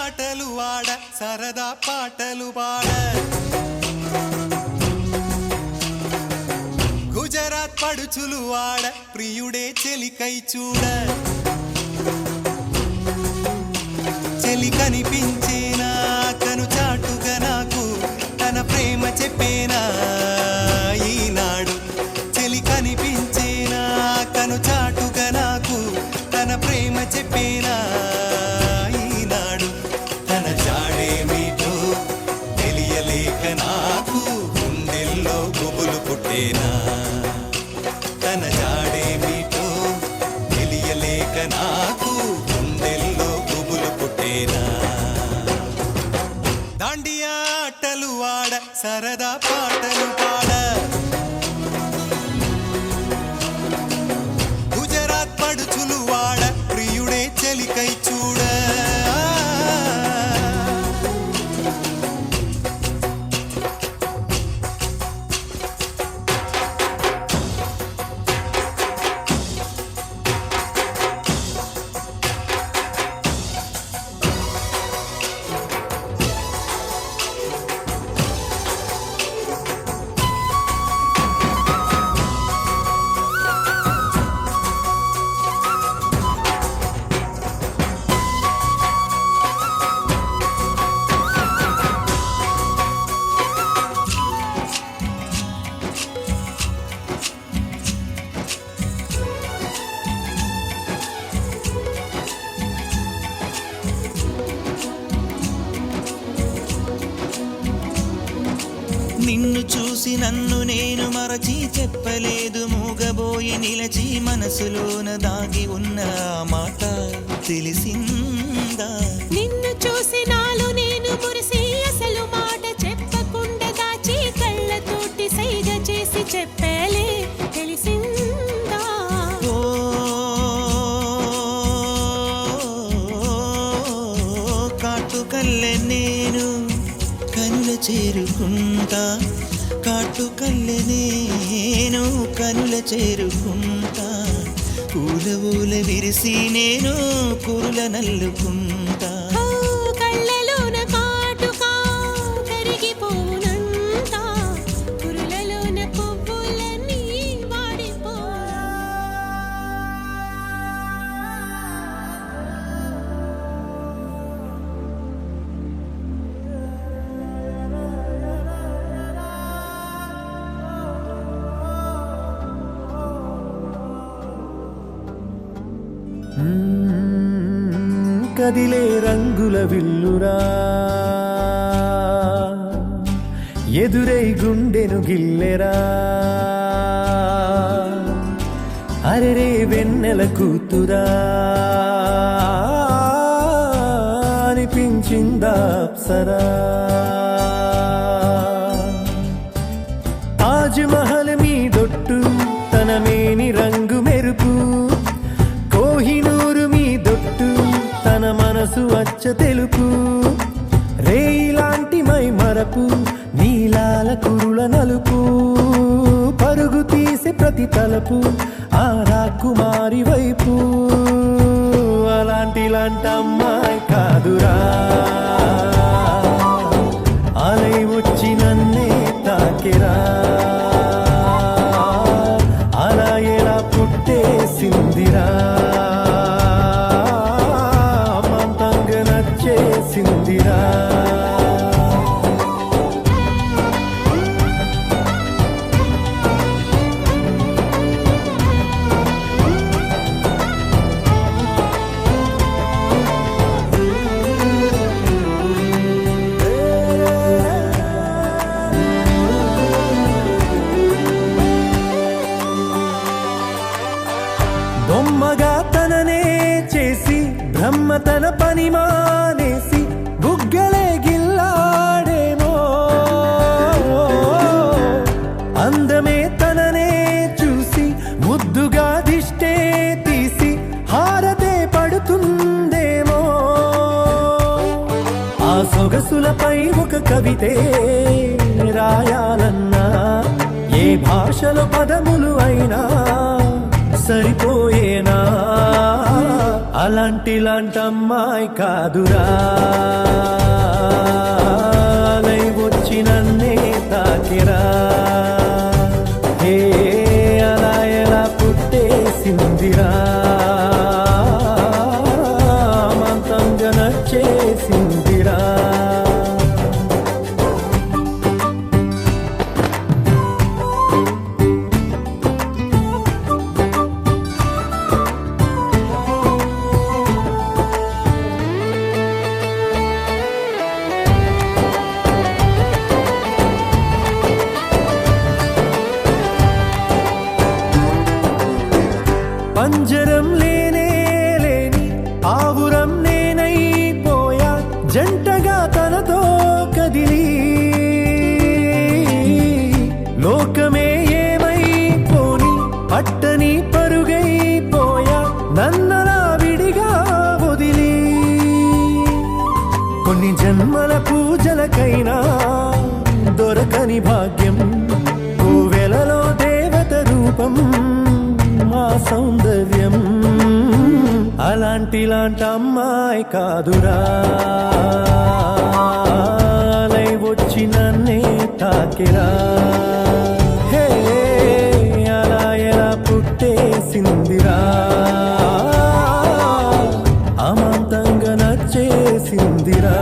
ఆటలు ఆడ సరదా పాటలు పాడ గుజరాత్ పడుచులు ఆడ ప్రియుడే చెలికై చూడ చెలి కనిపించేనా కను చాటుగా నాకు తన ప్రేమ చెప్పేనా ఈనాడు చెలి కనిపించేనా కను చాటుగా నాకు తన ప్రేమ చెప్పేనా ఈనాడు తన జాడేమిటో తెలియలేక నాకు గుండెల్లో గుబులు పుట్టేనా తన జాడేమిటో తెలియలేక నాకు గుండెల్లో గుబులు పుట్టేనా దాండియా ఆటలు ఆడ సరదా పాటలు పాడ గుజరాత్ పడుచులు వాడ ప్రియుడే చెలికై చూడ నిన్ను చూసి నన్ను నేను మరచి చెప్పలేదు మూగబోయి నిలచి మనసులోన దాగి ఉన్న మాట తెలిసిందా నిన్ను చూసి నాలో నేను మురిసి అసలు మాట చెప్పకుండా దాచి కళ్ళతోటి సైగ చేసి చెప్పలే తెలిసిందా ఓ కాటుకల్లె నేను కనుల చేరుకుంటా కాటుకల్లె నేను కనుల చేరుకుంటా పూల ఊల విరిసి నేను కురుల నల్లుకుంటా కళ్ళలోన కాటుకా కరిగిపోనంతా కురులలోన పువ్వులన్నీ వాడిపో కదిలే రంగుల విల్లురా ఎదురై గుండెను గిల్లెరా అరెరే వెన్నెల కూతురా అనిపించిందా అప్సరా తాజ్ మహల్ మీదొట్టు తన మేని రంగు మెరుపు కోహినూరు మీదొట్టు తన మనసు అచ్చ తెలుపు రేయిలాంటి మై మరపు నీలాల కురుల నలుపు పరుగు తీసే ప్రతి తలపు ఆ రాకుమారి వైపు అలాంటి అమ్మాయి కాదురా అలై వచ్చి నన్నే తాకిరా అలా ఎలా పుట్టేసిందిరా అమ్మంతంగా నచ్చేసిందిరా బొమ్మగా తననే చేసి బ్రహ్మ తన పని మానేసి బుగ్గలే గిల్లాడేమో అందమే తననే చూసి ముద్దుగా దిష్టే తీసి హారతే పడుతుందేమో ఆ సొగసులపై ఒక కవితే రాయాలన్నా ఏ భాషలో పదములు అయినా సరిపోయేనా అలాంటి అమ్మాయి కాదురా అలై వచ్చి నన్నే తాకిరా హే అలా ఎలా పుట్టేసిందిరా మంతంగా నచ్చేసిందిరా పంజరం లేనే లేని ఆవురం నేనైపోయా జంటగా తనతో కదిలి లోకమే ఏమైపోని పట్టని పరుగైపోయా నన్నలా విడిగా వదిలి కొన్ని జన్మల పూజలకైనా దొరకని భాగ్యం కోవెలలో దేవత రూపం మా సౌందర్యం అలాంటి అమ్మాయి కాదురా అలై వచ్చి నన్నే తాకిరా హే అలా ఎలా పుట్టేసిందిరా అమాంతంగా నచ్చేసిందిరా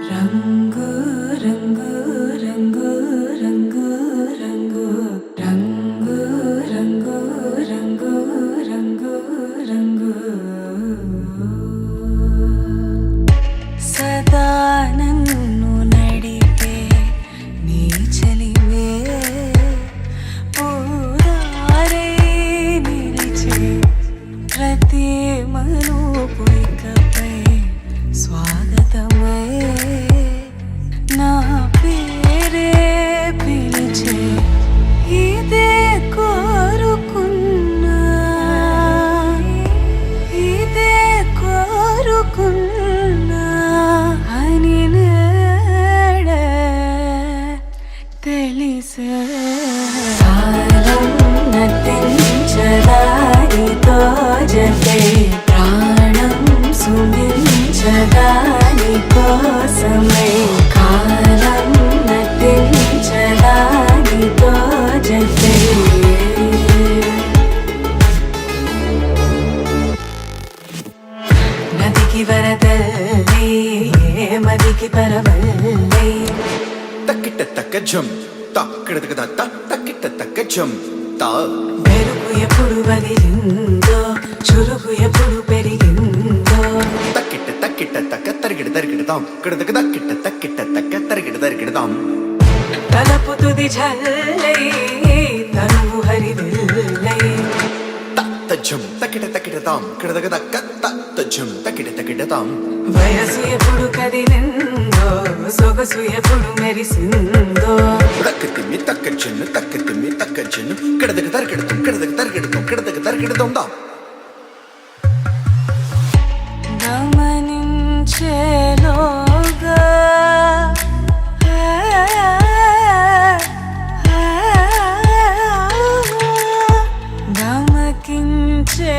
రంగు రంగు రంగు రంగు రంగు రంగు రంగు రంగు రంగు రంగు సదా నన్ను నడిపే నీ చలివే పూరారే నిలిచే ప్రతి మలుపు ఇకపై స్వాగతమై నా పేరే పిలిచే ఇదే కోరుకున్నా ఇదే కోరుకున్నా అని నేడే తెలిసే కాలం నటించదానితో జతే ప్రాణం సుమించదాని కోసమై కాలం నటించదానితో జతే నదికి వరదల్లి మదికి పరవల్లి తక్కిట తక్క జం తక్కడ తక్కిట తక్క జం తా మెరుపు ఎప్పుడు వదిలిందో చురుకు ఎప్పుడు పెరిగిందో తక్కిట తక్క తరిగిడదాం తక్కిట తక్క తరిగిడదాం తలపు తుది జల్లై తనువు హరివిల్లై తజ్జం తక్కిడదాం తజ్జం తక్కిడదాం వయసు ఎప్పుడు కదిలిందో సొగసు ఎప్పుడు మెరిసిందో తక్కతిమ్మి తక్కజన్ను కిడదగ తరిగిడదాం దా గమనించేలోగా గమకించే